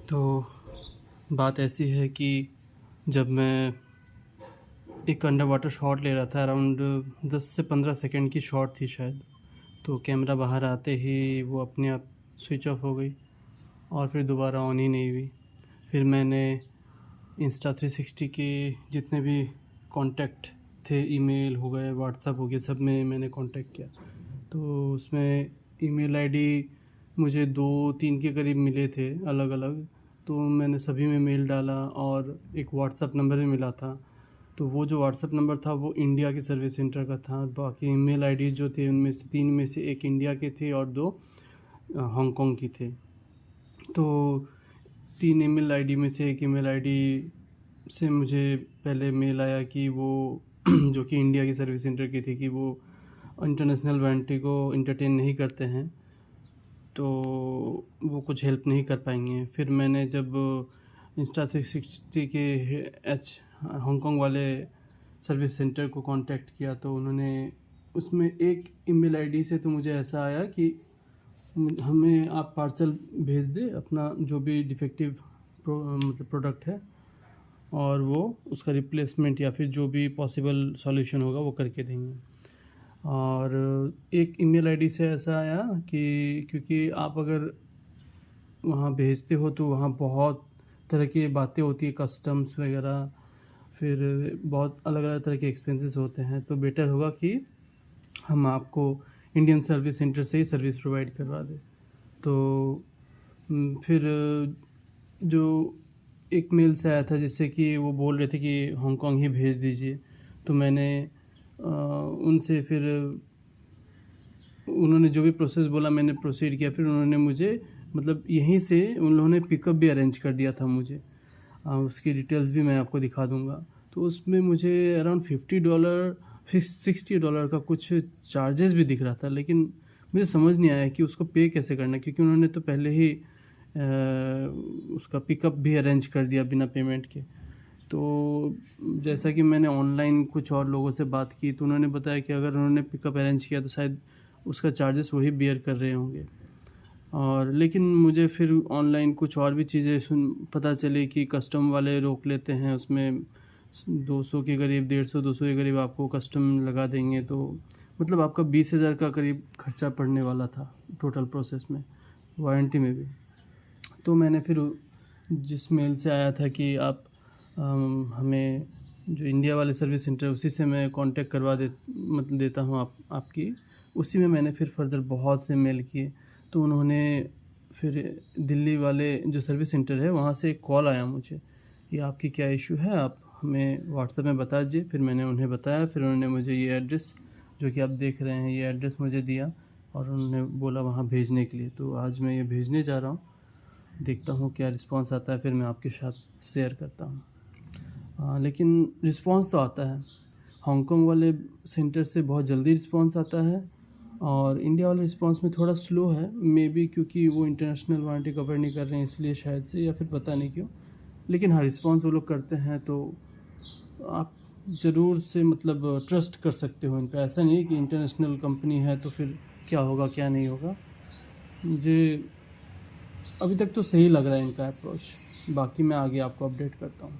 तो बात ऐसी है कि जब मैं एक अंडर वाटर शॉट ले रहा था, अराउंड 10 से 15 सेकंड की शॉट थी शायद, तो कैमरा बाहर आते ही वो अपने आप स्विच ऑफ हो गई और फिर दोबारा ऑन ही नहीं हुई। फिर मैंने Insta360 के जितने भी कॉन्टैक्ट थे, ईमेल हो गए, व्हाट्सएप हो गया, सब में मैंने कॉन्टैक्ट किया। तो उसमें ईमेल आईडी मुझे 2-3 के करीब मिले थे अलग अलग, तो मैंने सभी में मेल डाला और एक व्हाट्सएप नंबर भी मिला था। तो वो जो व्हाट्सएप नंबर था वो इंडिया के सर्विस सेंटर का था। बाकी ईमेल आईडी जो थे उनमें से 3 में से 1 इंडिया के थे और 2 हांगकांग की थे। तो 3 ईमेल आईडी में से 1 ईमेल आईडी से मुझे पहले मेल आया कि वो जो कि इंडिया की सर्विस सेंटर की थी, कि वो इंटरनेशनल वारंटी को एंटरटेन नहीं करते हैं, तो वो कुछ हेल्प नहीं कर पाएंगे। फिर मैंने जब Insta360 के हांगकांग वाले सर्विस सेंटर को कांटेक्ट किया, तो उन्होंने उसमें एक ईमेल आईडी से तो मुझे ऐसा आया कि हमें आप पार्सल भेज दें अपना जो भी डिफेक्टिव मतलब प्रोडक्ट है, और वो उसका रिप्लेसमेंट या फिर जो भी पॉसिबल सॉल्यूशन होगा वो करके देंगे। और एक ईमेल आईडी से ऐसा आया कि क्योंकि आप अगर वहाँ भेजते हो तो वहाँ बहुत तरह की बातें होती है, कस्टम्स वगैरह, फिर बहुत अलग अलग तरह के एक्सपेंसेस होते हैं, तो बेटर होगा कि हम आपको इंडियन सर्विस सेंटर से ही सर्विस प्रोवाइड करवा दें। तो फिर जो एक मेल से आया था जिससे कि वो बोल रहे थे कि हांगकांग ही भेज दीजिए, तो मैंने उनसे फिर उन्होंने जो भी प्रोसेस बोला मैंने प्रोसीड किया। फिर उन्होंने मुझे मतलब यहीं से उन लोगों ने पिकअप भी अरेंज कर दिया था मुझे। उसकी डिटेल्स भी मैं आपको दिखा दूंगा। तो उसमें मुझे अराउंड $50 $60 का कुछ चार्जेस भी दिख रहा था, लेकिन मुझे समझ नहीं आया कि उसको पे कैसे करना है, क्योंकि उन्होंने तो पहले ही उसका पिकअप भी अरेंज कर दिया बिना पेमेंट के। तो जैसा कि मैंने ऑनलाइन कुछ और लोगों से बात की, तो उन्होंने बताया कि अगर उन्होंने पिकअप अरेंज किया तो शायद उसका चार्जेस वही बेयर कर रहे होंगे। और लेकिन मुझे फिर ऑनलाइन कुछ और भी चीज़ें पता चली कि कस्टम वाले रोक लेते हैं, उसमें 200 के करीब, 150-200 के करीब आपको कस्टम लगा देंगे। तो मतलब आपका 20,000 का करीब खर्चा पड़ने वाला था टोटल प्रोसेस में, वारंटी में भी। तो मैंने फिर जिस मेल से आया था कि आप हमें जो इंडिया वाले सर्विस सेंटर उसी से मैं कांटेक्ट करवा मतलब देता हूँ आपकी, उसी में मैंने फिर फर्दर बहुत से मेल किए। तो उन्होंने फिर दिल्ली वाले जो सर्विस सेंटर है वहाँ से एक कॉल आया मुझे कि आपकी क्या इशू है, आप हमें व्हाट्सएप में बता दीजिए। फिर मैंने उन्हें बताया, फिर उन्होंने मुझे ये एड्रेस जो कि आप देख रहे हैं, ये एड्रेस मुझे दिया और उन्होंने बोला वहाँ भेजने के लिए। तो आज मैं ये भेजने जा रहा हूँ, देखता हूँ क्या रिस्पांस आता है, फिर मैं आपके साथ शेयर करता हूँ। लेकिन रिस्पांस तो आता है, हांगकांग वाले सेंटर से बहुत जल्दी रिस्पांस आता है और इंडिया वाले रिस्पांस में थोड़ा स्लो है, मे बी क्योंकि वो इंटरनेशनल वारंटी कवर नहीं कर रहे हैं इसलिए शायद से, या फिर पता नहीं क्यों। लेकिन हाँ, रिस्पांस वो लोग करते हैं, तो आप ज़रूर से मतलब ट्रस्ट कर सकते हो इन पर। ऐसा नहीं है कि इंटरनेशनल कंपनी है तो फिर क्या होगा क्या नहीं होगा। मुझे अभी तक तो सही लग रहा है इनका अप्रोच, बाकी मैं आगे आपको अपडेट करता हूँ।